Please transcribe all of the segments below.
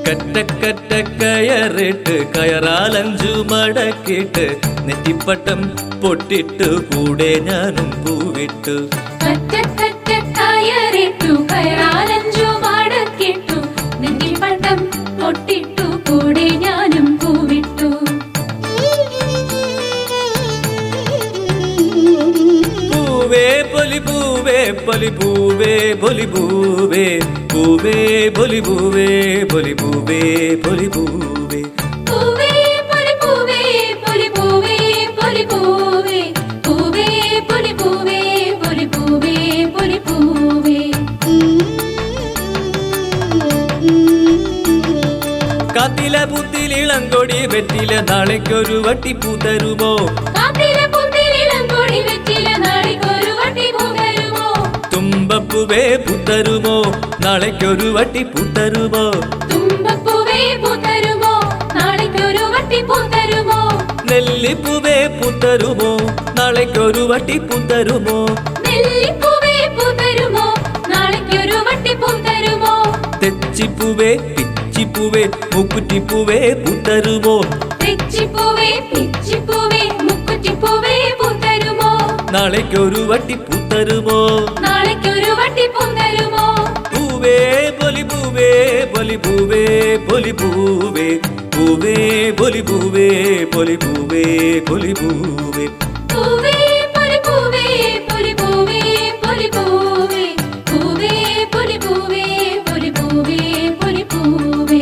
കറ്റക്കറ്റ കയറിട്ട് കയറാലഞ്ചു മടക്കിട്ട് നെറ്റിപ്പട്ടം പൊട്ടിട്ടു കൂടെ ഞാനും പൂവിട്ടു. കറ്റക്കറ്റ കയറിട്ടു കയറാലഞ്ചു മടക്കിട്ടു നെറ്റിപ്പട്ടം പൊട്ടിട്ടു കൂടെ ഞാനും പൂവിട്ടു. പൂവേ പൊലി പൂവേ പൊലി പൂവേ പൊലി പൂവേ പൂവേ പൊലി പൂവേ പൊലി പൂവേ പൊലി പൂവേ പൂവേ പൊലി പൂവേ പൊലി പൂവേ പൊലി പൂവേ പൂവേ പൊലി പൂവേ പൊലി പൂവേ പൊലി പൂവേ. കാത്തില പുത്തിലിളങ്കൊടി വെറ്റില നാളേക്കൊരു വട്ടി പൂതരുമോ? തുമ്പപ്പൂവേ പൂത്തരുമോ? നാളേക്കൊരു വട്ടി പൂത്തരുമോ? തുമ്പപ്പൂവേ പൂത്തരുമോ? നാളേക്കൊരു വട്ടി പൂത്തരുമോ? നെല്ലിപ്പൂവേ പൂത്തരുമോ? നാളേക്കൊരു വട്ടി പൂത്തരുമോ? നെല്ലിപ്പൂവേ പൂത്തരുമോ? നാളേക്കൊരു വട്ടി പൂത്തരുമോ? തെച്ചിപ്പൂവേ പിച്ചിപ്പൂവേ മുക്കുറ്റിപ്പൂവേ പൂത്തരുമോ? തെച്ചിപ്പൂവേ പിച്ചിപ്പൂവേ മുക്കുറ്റിപ്പൂവേ പൂത്തരുമോ? നാളേക്കൊരു വട്ടി പൂത്തരുമോ? നാളേക്കൊരു വട്ടി പൂത്തരുമോ? പൂവേ പൊലി പൂവേ പൊലി പൂവേ പൊലി പൂവേ പൂവേ പൊലി പൂവേ പൊലി പൂവേ പൊലി പൂവേ പൂവേ പൊലി പൂവേ പൊലി പൂവേ പൊലി പൂവേ പൂവേ പൊലി പൂവേ പൊലി പൂവേ പൊലി പൂവേ.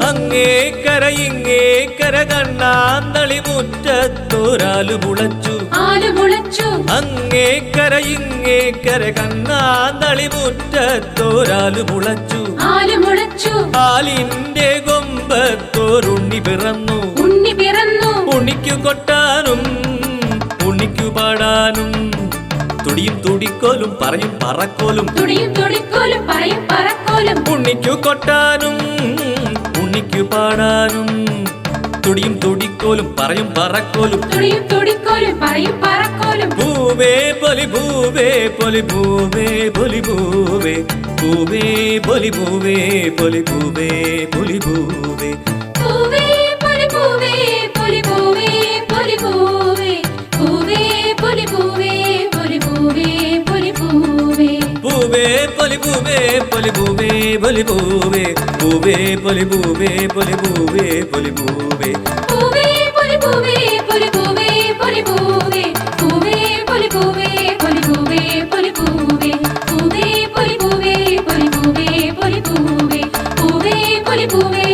അങ്ങേക്കര ഇങ്ങേക്കര കണ്ണാന്തളി മുറ്റത്തോരാലു മുളച്ചു. അങ്ങേക്കര ഇങ്ങേക്കര കണ്ണാന്തളി മുറ്റത്തോരാലു മുളച്ചു. ആലിന്റെ കൊമ്പത്തോരുണ്ണി പിറന്നു. ഉണ്ണിക്കു കൊട്ടാനും ഉണ്ണിക്കു പാടാനും തുടിയും തുടിക്കോലും പറയും പറക്കോലും. ഉണ്ണിക്കു കൊട്ടാനും ഉണ്ണിക്കു പാടാനും തുടിയും തുടിക്കോലും പറയും പറക്കോലും. പൂവേ പൊലി പൂവേ പൊലി പൂവേ പൊലി പൂവേ പൂവേ പൊലി പൂവേ പൊലി പൂവേ പൊലി പൂവേ പൂവേ പൊലി പൂവേ പൊലി പൂവേ പൊലി പൂവേ പൂവേ പൊലി പൂവേ പൊലി പൂവേ പൊലി പൂവേ. പൂവേ പൊലി പൂവേ പൊലി പൂവേ പൊലി പൂവേ പൂവേ പൊലി പൂവേ പൊലി പൂവേ പൊലി പൂവേ പൂവേ പൊലി പൂവേ പൊലി പൂവേ പൊലി പൂവേ പൂവേ പൊലി പൂവേ പൊലി പൂവേ പൊലി പൂവേ പൂവേ പൊലി പൂവേ പൊലി പൂവേ പൊലി പൂവേ പൂവേ പൊലി പൂവേ